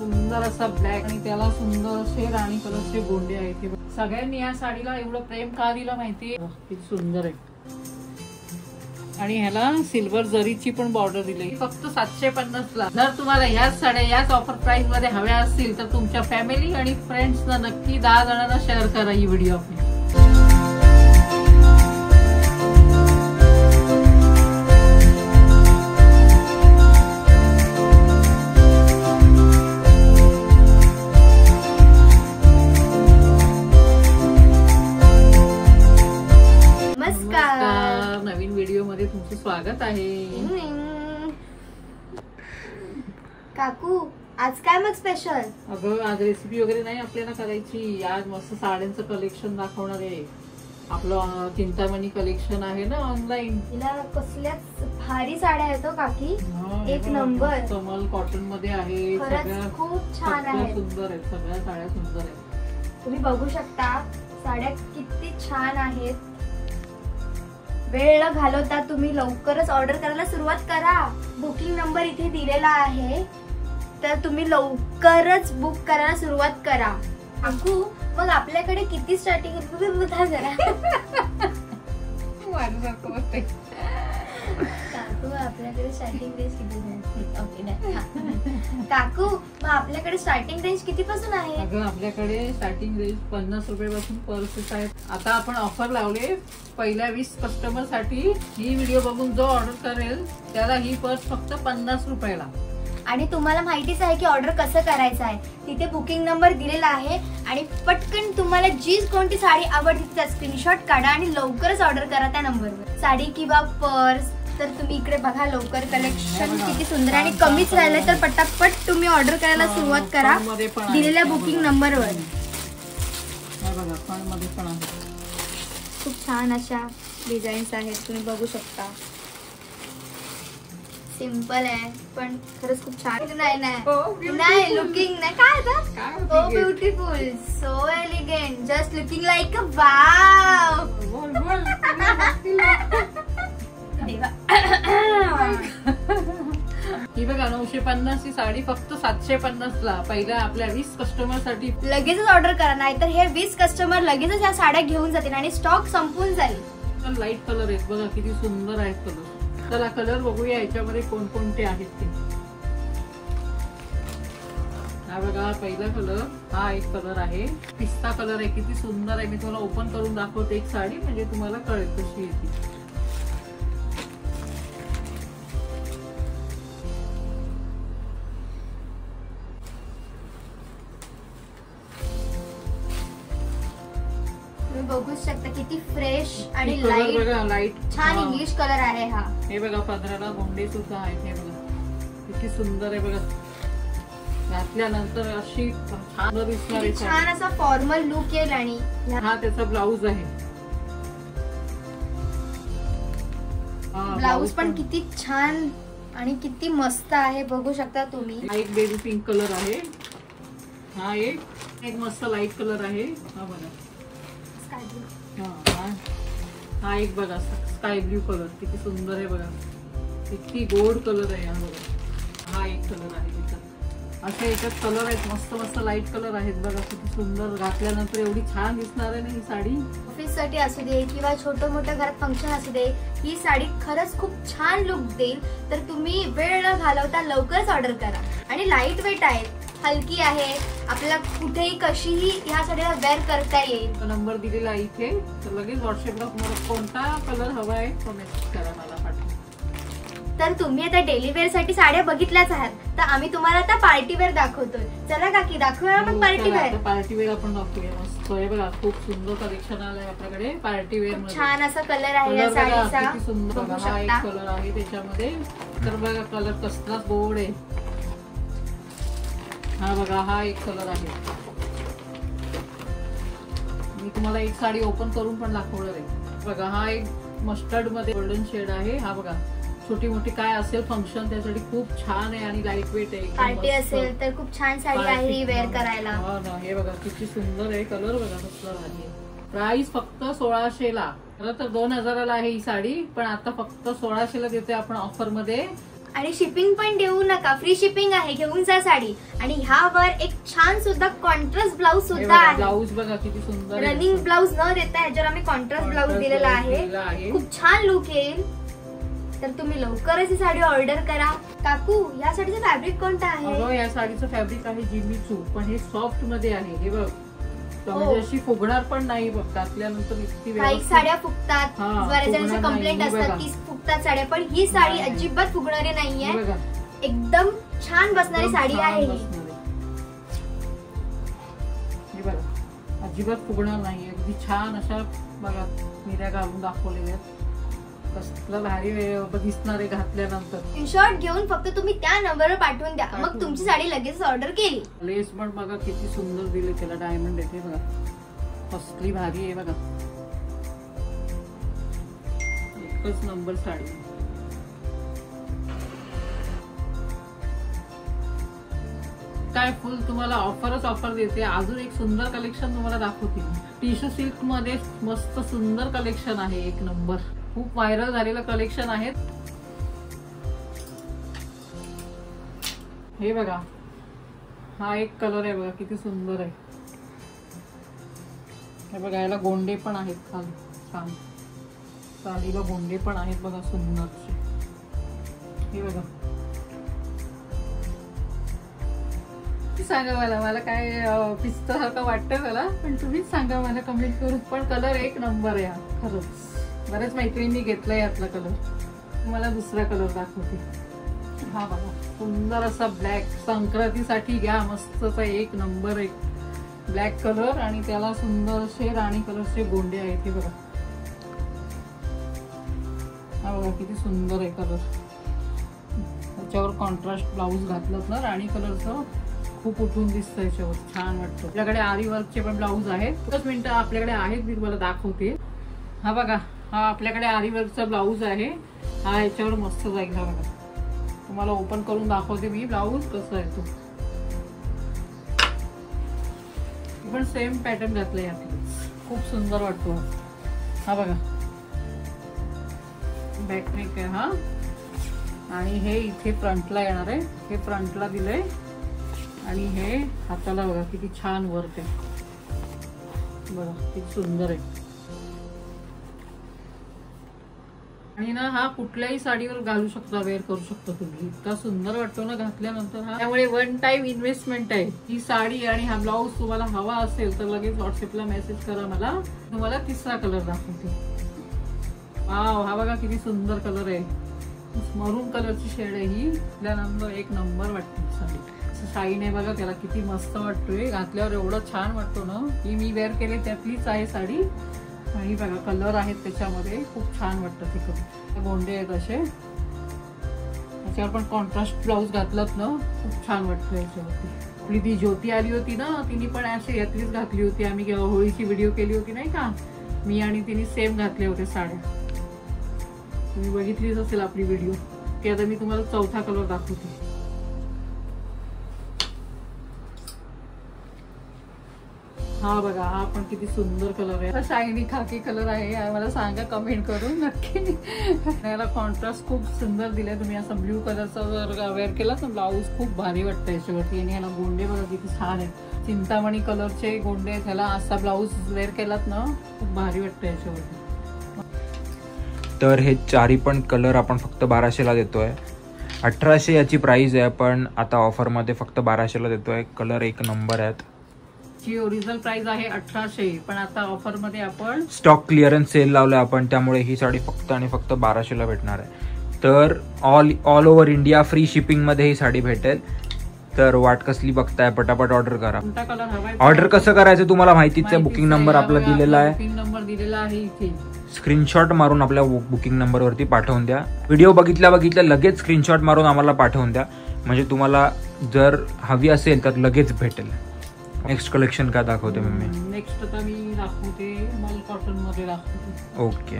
सुंदर असा ब्लॅक आणि त्याला सुंदर असे राणी कलरचे गोंडे आहेत. सगळ्यांनी या साडीला एवढं प्रेम का दिलं माहितीये? किती सुंदर आहे. आणि ह्याला सिल्वर जरीची पण बॉर्डर दिली. फक्त 750 ला. जर तुम्हाला ह्याच साड्या याच ऑफर प्राइस मध्ये हव्या असतील तर तुमच्या फॅमिली आणि फ्रेंड्सना नक्की 10 जणांना शेअर करा ही व्हिडिओ. नवीन व्हिडिओ मध्ये तुमचं स्वागत आहे. काकू आज काय मग स्पेशल? अगं आज रेसिपी वगैरे नाही आपल्याला करायची. आज मस्त साड्यांचं कलेक्शन दाखवणार आहे. आपलं चिंतामणी कलेक्शन आहे ना ऑनलाईन. तिला कसल्याच भारी साड्या आहेत काकी. एक नंबर कमल कॉटन मध्ये आहे. सगळ्या खूप छान आहेत. सुंदर आहेत. सगळ्या साड्या सुंदर आहेत. तुम्ही बघू शकता साड्या किती छान आहेत. वेळ न घालवता तुम्ही लवकरच ऑर्डर करायला सुरुवात करा. बुकिंग नंबर इथे दिलेला आहे तर तुम्ही लवकरच बुक करायला सुरुवात करा. काकू मग आपल्याकडे किती स्टार्टिंग बघा जरा. काकू आपल्याकडे स्टार्टिंग रेंज किती? काकू मग आपल्याकडे स्टार्टिंग रेंज किती पासून आहे? अगं आपल्याकडे स्टार्टिंग रेंज 50 रुपयापासून पर्सेस आहेत. आता आपण ऑफर लावले पहिल्या 20 कस्टमर साठी. ही व्हिडिओ बघून जो ऑर्डर करेल त्याला ही पर्स फक्त 50 रुपयाला. आणि तुम्हाला माहितीच आहे की ऑर्डर कसं करायचं आहे. तिथे बुकिंग नंबर दिलेला आहे आणि पटकन तुम्हाला जी कोणती साडी आवडते त्याचा स्क्रीनशॉट काढा आणि लवकरच ऑर्डर करा त्या नंबरवर. साडी किंवा पर्स तर तुम्ही इकडे बघा. लवकर कलेक्शन किती सुंदर आणि कमीच राहिलंय तर पटापट तुम्ही ऑर्डर करायला सुरुवात करा दिलेल्या बुकिंग नंबरवर. खूप छान अशा डिझाईन्स आहेत तुम्ही बघू शकता. सिंपल आहे पण खरंच खूप छान. नाही लुकिंग नाही काय so beautiful so elegant just looking like a wow. ही बघा 950 ची साडी फक्त 750 ला. पहिल्या आपल्या 20 कस्टमर साठी. लगेचच ऑर्डर करा नाहीतर हे 20 कस्टमर लगेचच या साड्या घेऊन जातील आणि स्टॉक संपून जाईल. लाईट कलर आहेत बघा किती सुंदर आहेत कलर. चला कलर बघूया याच्यामध्ये कोणकोणते आहेत ते. हा बघा पहिला कलर हा एक कलर आहे. पिस्ता कलर आहे. किती सुंदर आहे. मी तुम्हाला ओपन करून दाखवते एक साडी म्हणजे तुम्हाला कळेल कशी येते. बघू शकता किती फ्रेश आणि लाईट छान इंग्लिश कलर आहे हा. हे बघा पदराला गोंडे सुद्धा आहेत. हे बघा किती सुंदर आहे बघा. घातल्यानंतर अशी छान दिसणार आहे. छान असा फॉर्मल लुक येईल. आणि हा त्याचा ब्लाऊज आहे. ब्लाऊज पण किती छान आणि किती मस्त आहे बघू शकता तुम्ही. हा एक बेबी पिंक कलर आहे. हा एक मस्त लाईट कलर आहे. हा बघा हा एक बघा स्काय ब्ल्यू कलर किती सुंदर आहे बघा. किती गोड कलर आहे. हा बघा हा एक कलर आहे. असे याच्यात कलर आहेत मस्त मस्त लाईट कलर आहेत बघा. किती सुंदर. घातल्यानंतर एवढी छान दिसणार आहे ना ही साडी. ऑफिस साठी असू दे किंवा छोटं मोठं घरात फंक्शन असू दे ही साडी खरंच खूप छान लुक देईल. तर तुम्ही वेळ न घालवता लवकरच ऑर्डर करा. आणि लाईट वेट आहे. हलकी आहे. आपल्याला कुठेही कशीही ह्या साडीला वेअर करता येईल. नंबर दिलेला आहे इथे तर लगेच व्हॉट्सअपला तुम्हाला कोणता कलर हवा आहे कमेंट करा मला पाठवा. तर तुम्ही आता डेली वेअर साठी साड्या बघितल्याच आहात तर आम्ही तुम्हाला आता पार्टी वेअर दाखवतोय. चला काकी दाखवूया मग पार्टी वेअर. पार्टी वेअर आपण दाखवूया. मस्त आहे बघा. खूप सुंदर कलेक्शन आलंय आपल्याकडे पार्टी वेअर मध्ये. छान असा कलर आहे या साडीचा. किती सुंदर बघा. हा एक कलर आहे त्याच्यामध्ये. तर बघा कलर कसला गोड आहे. हा बघा हा एक कलर आहे. मी तुम्हाला एक साडी ओपन करून पण दाखवणार आहे. बघा हा एक मस्टर्ड मध्ये गोल्डन शेड आहे. हा बघा छोटी मोठी काय असेल फंक्शन त्यासाठी खूप छान आहे आणि लाईट वेट आहे. पार्टी असेल तर खूप छान साडी आहे ही वेअर करायला. हे बघा किती सुंदर आहे. कलर बघा कसला भारी. प्राइस फक्त 1600 ला. खरं तर 2000 ला आहे ही साडी पण आता फक्त 1600 ला देते आपण ऑफर मध्ये. आणि शिपिंग पण देऊ नका, फ्री शिपिंग आहे, घेऊन जा साडी. आणि ह्यावर एक छान सुद्धा कॉन्ट्रास्ट ब्लाऊज सुद्धा आहे. ब्लाऊज बघा किती सुंदर, रनिंग ब्लाऊज न देता ह्याच्यावर आम्ही कॉन्ट्रास्ट ब्लाऊज दिलेला आहे. खूप छान लुक येईल. तर तुम्ही लवकरच ही साडी ऑर्डर करा. काकू, या साडीचं फॅब्रिक कोणतं आहे? या साडीचं फॅब्रिक आहे जिमीचू, पण हे सॉफ्ट मध्ये आहे. हे बघ, म्हणजे अशी फुगणार पण नाही बघ घातल्यानंतर. इतकी काही साड्या फुगतात, बऱ्याच जणांची कंप्लेंट असतात की फुगतात साड्या, पण ही साडी अजिबात फुगणारी नाहीये. एकदम छान बसणारी साडी आहे ही. बघा, अजिबात फुगणार नाही, अगदी छान अशा बघा मिऱ्या घालून दाखवलेल्या आहेत. कसलं भारी दिसणार आहे घातल्यानंतर. स्क्रीनशॉट घेऊन फक्त तुम्ही त्या नंबरवर पाठवून द्या, मग तुमची साडी लगेच ऑर्डर केली. लेस पण बघा किती सुंदर दिले, त्याला डायमंड येते बघा, कसली भारी आहे बघा. एकच नंबर साडी. काय फुल तुम्हाला ऑफरच ऑफर देते. अजून एक सुंदर कलेक्शन तुम्हाला दाखवते. टिश्यू सिल्क मध्ये मस्त सुंदर कलेक्शन आहे, एक नंबर. खूप व्हायरल झालेलं कलेक्शन आहे. हे बघा, हा एक कलर आहे बघा, किती सुंदर आहे. हे बघा, याला गोंडे पण आहेत खाली छान. साडीला गोंडे पण आहेत बघा सुंदरचे. हे बघा, सांगा मला काय पिस्तासारखं वाटतं मला, पण तुम्हीच सांगा मला कमेंट करून. पण कलर एक नंबर आहे खरंच. बऱ्याच मैत्रिणींनी घेतलाय यातला कलर. मला दुसरा कलर दाखवते. हा बघा, सुंदर असा ब्लॅक, संक्रांतीसाठी घ्या मस्तचा एक नंबर. एक ब्लॅक कलर आणि त्याला सुंदर असे राणी कलरचे गोंडे आहेत. हे बघा, हा बघा किती सुंदर आहे कलर. त्याच्यावर कॉन्ट्रास्ट ब्लाऊज घातलं ना राणी कलरचं, खूप उठून दिसतं याच्यावर, छान वाटतं. आपल्याकडे आरी वर्कचे पण ब्लाऊज आहेत. 5 मिनिटं आपल्याकडे आहेत, मी तुम्हाला दाखवते. हा बघा, हा आपल्याकडे आरी वर्कचा ब्लाऊज आहे. हा याच्यावर मस्त जाईल. हा बघा, तुम्हाला ओपन करून दाखवते मी ब्लाऊज कसं आहे तो. पण सेम पॅटर्न घातलंय यातच, खूप सुंदर वाटतो. हा बघा, बॅक नेक आहे हा. आणि हे इथे फ्रंटला येणार आहे, हे फ्रंटला दिलंय. आणि हे हाताला बघा किती छान वर्क आहे बघा, किती सुंदर आहे. आणि ना हा कुठल्याही साडीवर घालू शकता, वेअर करू शकता तुम्ही. इतका सुंदर वाटतो ना घातल्यानंतर हा. त्यामुळे 1 टाइम इन्व्हेस्टमेंट आहे. ही साडी आणि हा ब्लाऊज तुम्हाला हवा असेल तर लगेच व्हॉट्सअपला मेसेज करा मला. तुम्हाला तिसरा कलर दाखवते. वाव, हा बघा किती सुंदर कलर आहे. मरून कलरची शेड आहे ही. त्यानंतर एक नंबर वाटते साडी. शाईन आहे बघा, त्याला किती मस्त वाटतोय घातल्यावर. एवढं छान वाटतो ना. ही मी वेअर केली त्यातलीच आहे साडी. आणि बघा कलर आहेत त्याच्यामध्ये, खूप छान वाटतं. तिकडे गोंडे आहेत असे. त्याच्यावर पण कॉन्ट्रास्ट ब्लाऊज घातलात ना, खूप छान वाटतं याच्यावरती. आपली ती ज्योती आली होती ना, तिने पण अशी यातलीच घातली होती. आम्ही होळीची व्हिडिओ केली होती नाही का, मी आणि तिने सेम घातले होते साड्या. तुम्ही बघितलीच असेल आपली व्हिडिओ. ती आता मी तुम्हाला चौथा कलर दाखवते. हा बघा, हा पण किती सुंदर कलर आहे. शायनी खाकी कलर आहे. मला सांगा कमेंट करून नक्की. याला कॉन्ट्रास्ट खूप सुंदर दिलाय. तुम्ही असं ब्ल्यू कलरचा जर वेअर केला तर ब्लाऊज खूप भारी वाटतं याच्यावरती. आणि ह्याला गोंडे बघा किती छान आहेत. चिंतामणी कलरचे गोंडे आहेत. ह्याला असा ब्लाऊज वेअर केलात ना, खूप भारी वाटतं याच्यावरती. तर हे चारी पण कलर आपण फक्त 1200ला देतोय. 1800 याची प्राइस आहे, पण आता ऑफरमध्ये फक्त 1200ला देतोय. कलर एक नंबर आहेत. ची ओरिजिनल प्राइस आहे 1800, पण आता ऑफर मध्ये आपण स्टॉक क्लिअरन्स सेल लावलाय आपण, त्यामुळे ही साडी फक्त आणि फक्त 1200ला भेटणार आहे. तर all over India free shipping मध्ये ही साडी भेटेल. तर वाट कसली बघताय, पटापट ऑर्डर करा. कोणता कलर हवाय, ऑर्डर कसं करायचं तुम्हाला माहितीच आहे. बुकिंग नंबर आपला दिलेला आहे, बुकिंग नंबर दिलेला आहे इथे. स्क्रीनशॉट मारून आपल्या बुकिंग नंबरवरती पाठवून द्या. व्हिडिओ बघितल्या लगेच स्क्रीनशॉट मारून आम्हाला पाठवून द्या, म्हणजे तुम्हाला जर हवी असेल तर लगेच भेटेल. नेक्स्ट कलेक्शन काय दाखवते मम्मी? नेक्स्ट आता मी दाखवते मल कॉटन मध्ये दाखवते. ओके,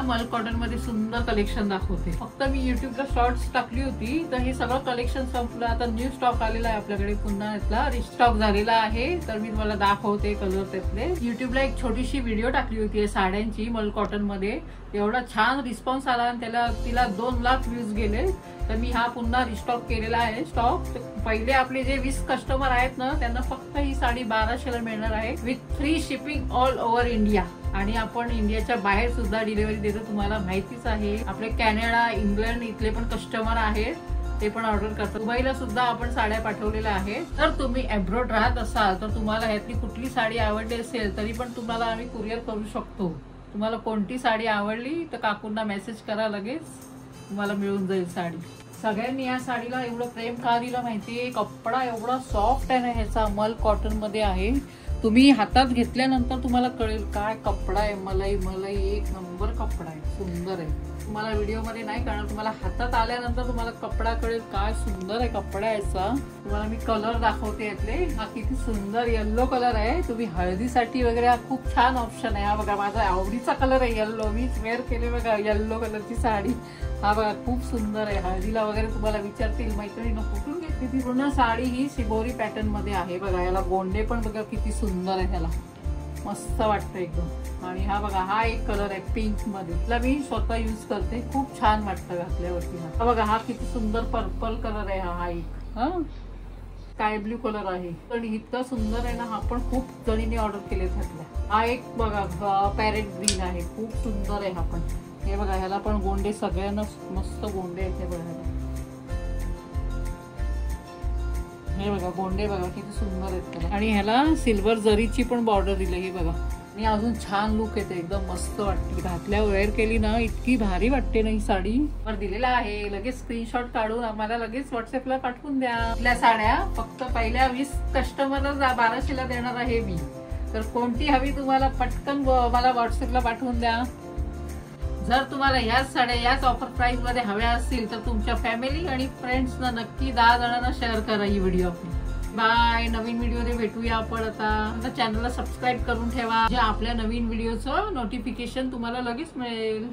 मल कॉटन मध्ये सुंदर कलेक्शन दाखवते. फक्त मी युट्यूबला शॉर्ट्स टाकली होती, तर हे सगळं कलेक्शन संपलं. आता न्यू स्टॉक आलेला आहे आपल्याकडे, पुन्हा यातला रिस्टॉक झालेला आहे. तर मी तुम्हाला दाखवते कलर त्यातले. युट्यूबला एक छोटीशी व्हिडिओ टाकली होती साड्यांची मल कॉटन मध्ये. एवढा छान रिस्पॉन्स आला आणि तिला 2 लाख व्ह्यूज गेले. तर मी हा पुन्हा रिस्टॉक केलेला आहे स्टॉक. पहिले आपले जे 20 कस्टमर आहेत ना त्यांना फक्त ही साडी 1200ला मिळणार आहे with free shipping all over India. आणि आपण इंडियाच्या बाहेर सुद्धा डिलिव्हरी देतो, तुम्हाला माहितीच आहे. आपले कॅनडा, इंग्लंड इथले पण कस्टमर आहेत, ते पण ऑर्डर करतात. दुबईला सुद्धा आपण साड्या पाठवलेल्या आहेत. तर तुम्ही अब्रॉड राहत असाल तर तुम्हाला ह्यातली कुठली साडी आवडली असेल तरी पण तुम्हाला आम्ही कुरिअर करू शकतो. तुम्हाला कोणती साडी आवडली तर काकूंना मेसेज करा, लगेच तुम्हाला मिळून जाईल साडी. सगळ्यांनी या साडीला एवढं प्रेम का दिलं माहितीये? कपडा एवढा सॉफ्ट आहे ना ह्याचा, मल कॉटन मध्ये आहे. तुम्ही हातात घेतल्यानंतर तुम्हाला कळेल काय कपडा आहे. मलाई मलाई एक नंबर कपडा आहे, सुंदर आहे. तुम्हाला व्हिडिओ मध्ये नाही कळणार, तुम्हाला हातात आल्यानंतर तुम्हाला कपडा कळेल काय सुंदर आहे कपडा याचा. तुम्हाला मी कलर दाखवते यातले. हा किती सुंदर येल्लो कलर आहे. तुम्ही हळदीसाठी वगैरे हा खूप छान ऑप्शन आहे. हा बघा माझा आवडीचा कलर आहे येल्लो, मीच वेअर केले बघा येल्लो कलरची साडी. हा बघा खूप सुंदर आहे. हळदीला वगैरे तुम्हाला विचारतील मैत्रिणीनं कुठून घेतली ती. पूर्ण साडी ही शिबोरी पॅटर्न मध्ये आहे. बघा याला गोंडे पण बघा किती सुंदर आहे, ह्याला मस्त वाटतं एकदम. आणि हा बघा हा एक कलर आहे पिंक मध्ये, त्याला मी स्वतः युज करते, खूप छान वाटतं घातल्यावरती. हा बघा हा किती सुंदर पर्पल कलर आहे. हा एक स्काय ब्ल्यू कलर आहे आणि इतका सुंदर आहे ना. हा पण खूप जणींनी ऑर्डर केले घातल्या. हा एक बघा पॅरेट ग्रीन आहे, खूप सुंदर आहे हा पण. हे बघा ह्याला पण गोंडे, सगळ्यांना मस्त गोंडे आहेत. हे बघा हे बघा गोंडे बघा किती सुंदर आहेत त्याला. आणि ह्याला सिल्वर जरीची पण बॉर्डर दिली. ही बघा आणि अजून छान लुक येते, एकदम मस्त वाटते. घातल्यावर वेअर केली ना इतकी भारी वाटते ना ही साडी. वर दिलेला आहे, लगेच स्क्रीनशॉट काढून आम्हाला लगेच व्हॉट्सअपला पाठवून द्या. आपल्या साड्या फक्त पहिल्या 20 कस्टमरला 1200ला देणार आहे मी. तर कोणती हवी तुम्हाला पटकन मला व्हॉट्सअपला पाठवून द्या. जर तुम्हाला ह्याच साड्या याच ऑफर प्राइस मध्ये हव्या असतील तर तुमच्या फॅमिली आणि फ्रेंड्सना नक्की 10 जणांना शेअर करा ही व्हिडिओ. बाय. नवीन व्हिडिओने भेटूया आपण. आता चॅनलला सबस्क्राईब करून ठेवा, जे आपल्या नवीन व्हिडिओचं नोटिफिकेशन तुम्हाला लगेच मिळेल.